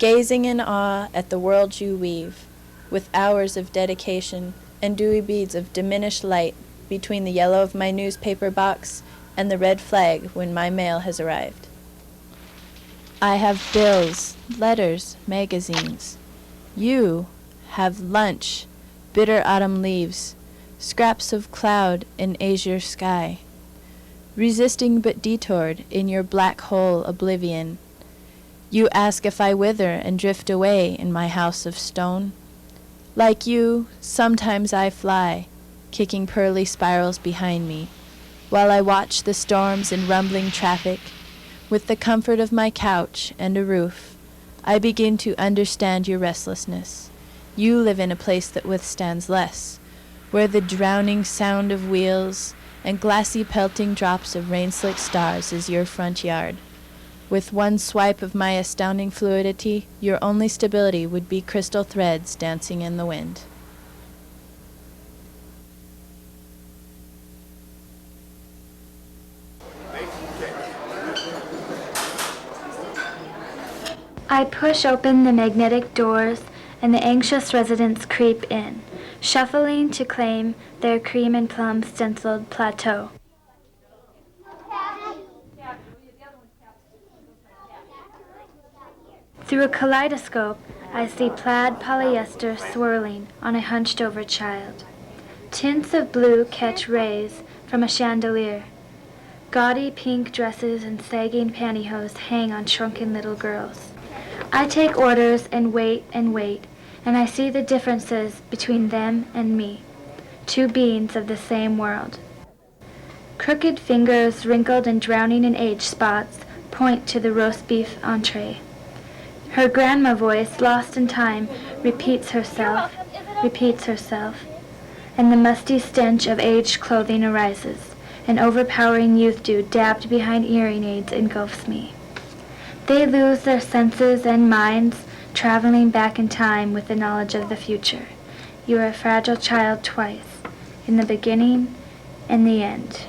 gazing in awe at the world you weave, with hours of dedication and dewy beads of diminished light between the yellow of my newspaper box and the red flag when my mail has arrived. I have bills, letters, magazines. You have lunch, bitter autumn leaves, scraps of cloud in azure sky, resisting but detoured in your black hole oblivion. You ask if I wither and drift away in my house of stone. Like you, sometimes I fly, kicking pearly spirals behind me, while I watch the storms and rumbling traffic. With the comfort of my couch and a roof, I begin to understand your restlessness. You live in a place that withstands less, where the drowning sound of wheels and glassy pelting drops of rain-slick stars is your front yard. With one swipe of my astounding fluidity, your only stability would be crystal threads dancing in the wind. I push open the magnetic doors, and the anxious residents creep in, shuffling to claim their cream and plum stenciled plateau. Through a kaleidoscope, I see plaid polyester swirling on a hunched-over child. Tints of blue catch rays from a chandelier. Gaudy pink dresses and sagging pantyhose hang on shrunken little girls. I take orders and wait, and I see the differences between them and me, two beings of the same world. Crooked fingers, wrinkled and drowning in age spots, point to the roast beef entree. Her grandma voice, lost in time, repeats herself, and the musty stench of aged clothing arises. An overpowering youth dew dabbed behind hearing aids engulfs me. They lose their senses and minds, traveling back in time with the knowledge of the future. You are a fragile child twice, in the beginning and the end.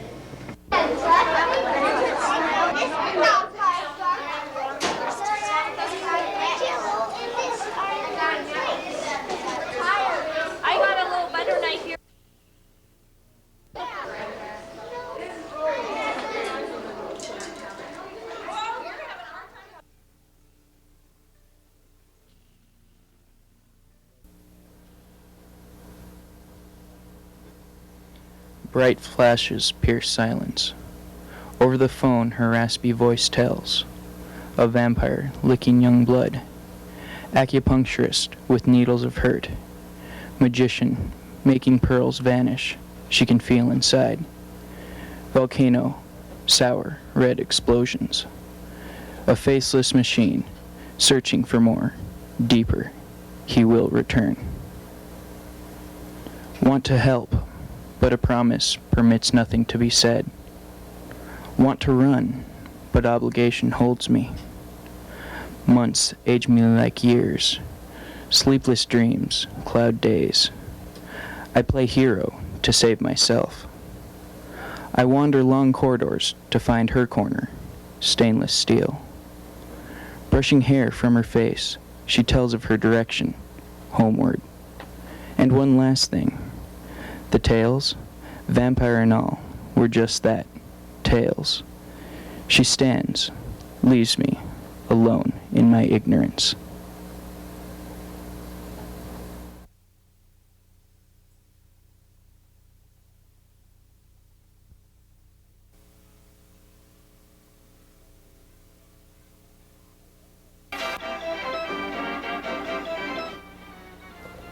Bright flashes pierce silence. Over the phone, her raspy voice tells. A vampire licking young blood. Acupuncturist with needles of hurt. Magician making pearls vanish. She can feel inside. Volcano, sour, red explosions. A faceless machine, searching for more, deeper. He will return. Want to help, but a promise permits nothing to be said. Want to run, but obligation holds me. Months age me like years. Sleepless dreams, cloud days. I play hero to save myself. I wander long corridors to find her corner, stainless steel. Brushing hair from her face, she tells of her direction, homeward. And one last thing. The tales, vampire and all, were just that, tales. She stands, leaves me, alone in my ignorance.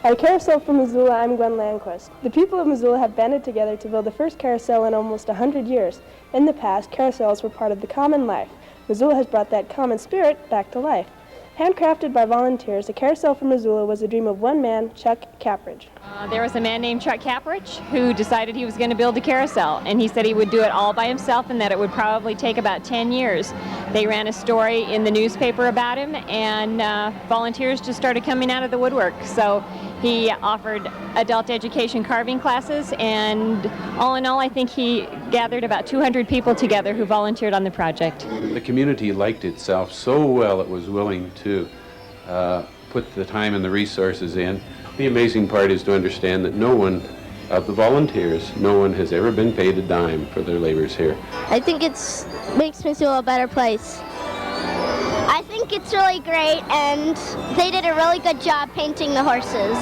At Carousel from Missoula, I'm Gwen Landquist. The people of Missoula have banded together to build the first carousel in almost 100 years. In the past, carousels were part of the common life. Missoula has brought that common spirit back to life. Handcrafted by volunteers, the Carousel from Missoula was a dream of one man, Chuck Capridge. There was a man named Chuck Capridge who decided he was going to build a carousel, and he said he would do it all by himself and that it would probably take about 10 years. They ran a story in the newspaper about him, and volunteers just started coming out of the woodwork. So he offered adult education carving classes, and all in all, I think he gathered about 200 people together who volunteered on the project. The community liked itself so well it was willing to put the time and the resources in. The amazing part is to understand that no one of the volunteers, no one has ever been paid a dime for their labors here. I think it makes Missoula a better place. I think it's really great, and they did a really good job painting the horses.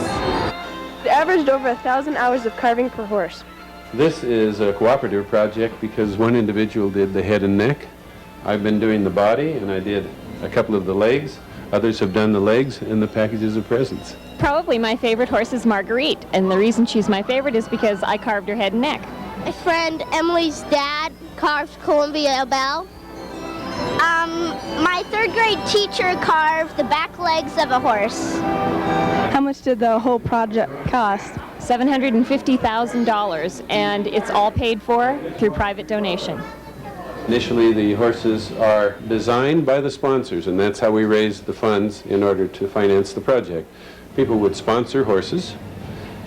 They averaged over 1,000 hours of carving per horse. This is a cooperative project because one individual did the head and neck. I've been doing the body, and I did a couple of the legs. Others have done the legs and the packages of presents. Probably my favorite horse is Marguerite, and the reason she's my favorite is because I carved her head and neck. My friend Emily's dad carved Columbia Belle. My third grade teacher carved the back legs of a horse. How much did the whole project cost? $750,000, and it's all paid for through private donation. Initially, the horses are designed by the sponsors, and that's how we raised the funds in order to finance the project. People would sponsor horses.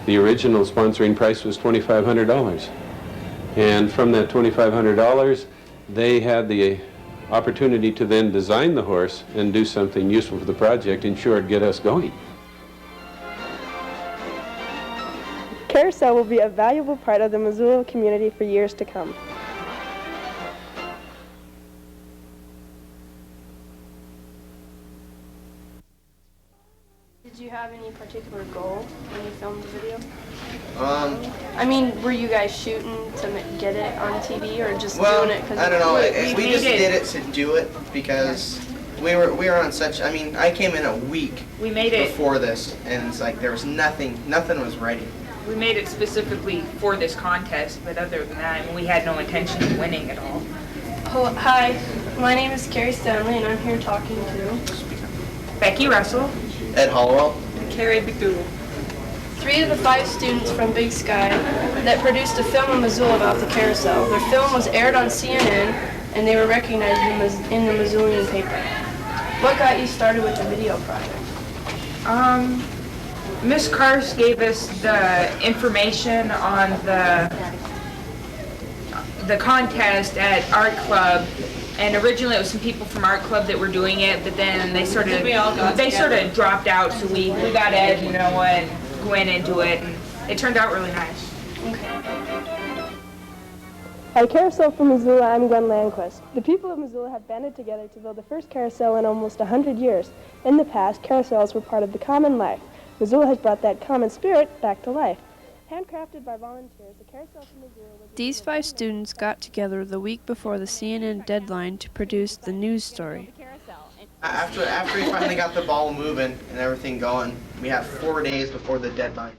The original sponsoring price was $2,500. And from that $2,500, they had the opportunity to then design the horse and do something useful for the project and sure, get us going. Carousel will be a valuable part of the Missoula community for years to come. Did you have any particular goal when you filmed the video? I mean, were you guys shooting to get it on TV or just well, doing it because I don't know. We just made did it to do it because we were on such. I mean, I came in a week before this, and it's like there was nothing was ready. We made it specifically for this contest, but other than that, I mean, we had no intention of winning at all. Oh, hi, my name is Carrie Stanley, and I'm here talking to Becky Russell, Ed Hollowell, and Carrie Bigdoodle. 3 of the 5 students from Big Sky that produced a film in Missoula about the carousel. Their film was aired on CNN, and they were recognized in the Missoulian paper. What got you started with the video project? Miss Kars gave us the information on the contest at Art Club, and originally it was some people from Art Club that were doing it, but then they sort of dropped out, so we got Ed, you know, and went into it, and it turned out really nice. At Carousel for Missoula, I'm Gwen Landquist. The people of Missoula have banded together to build the first carousel in almost 100 years. In the past, carousels were part of the common life. Missoula has brought that common spirit back to life. Handcrafted by volunteers, the Carousel for Missoula was... These 5 students got together the week before the CNN deadline to produce the news story. After we finally got the ball moving and everything going, we had 4 days before the deadline.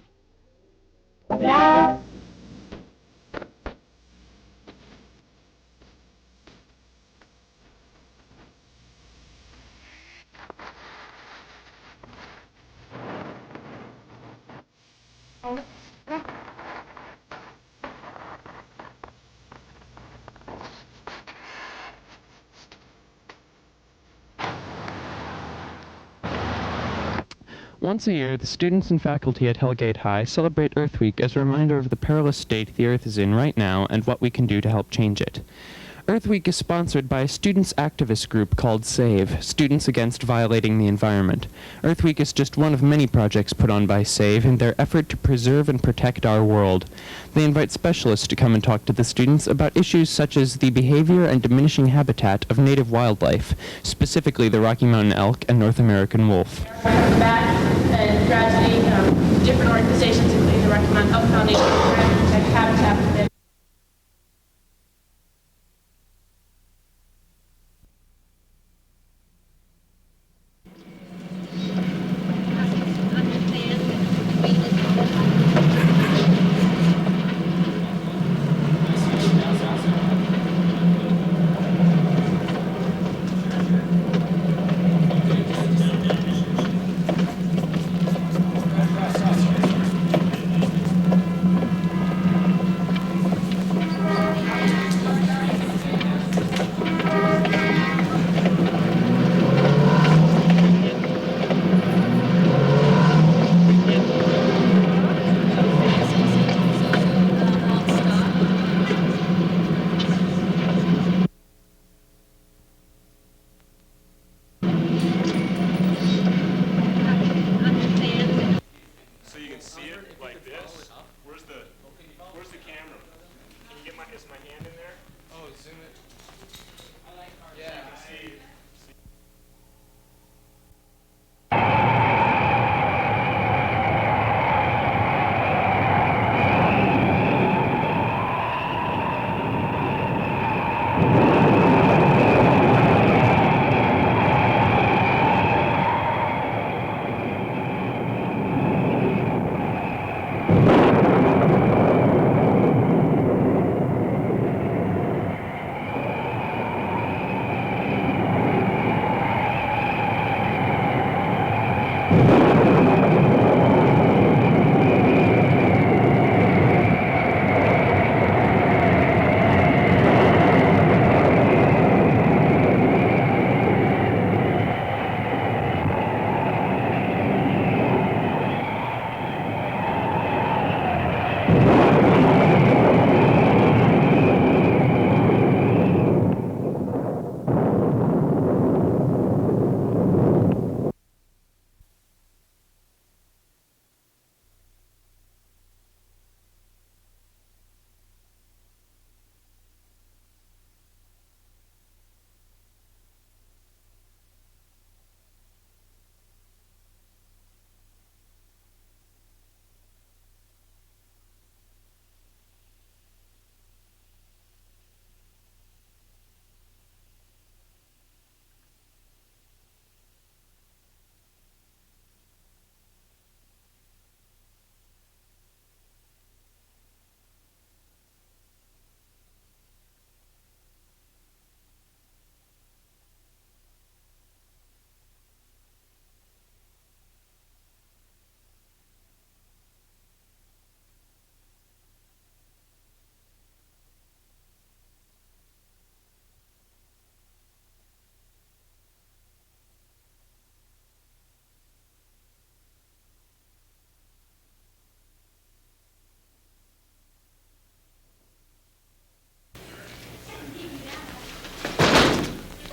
Once a year, the students and faculty at Hellgate High celebrate Earth Week as a reminder of the perilous state the Earth is in right now and what we can do to help change it. Earth Week is sponsored by a students' activist group called SAVE, Students Against Violating the Environment. Earth Week is just one of many projects put on by SAVE in their effort to preserve and protect our world. They invite specialists to come and talk to the students about issues such as the behavior and diminishing habitat of native wildlife, specifically the Rocky Mountain elk and North American wolf. And gradually, different organizations, including the Rocky Mountain Elk Foundation, trying to protect habitat for them.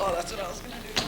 Oh, that's what I was gonna do.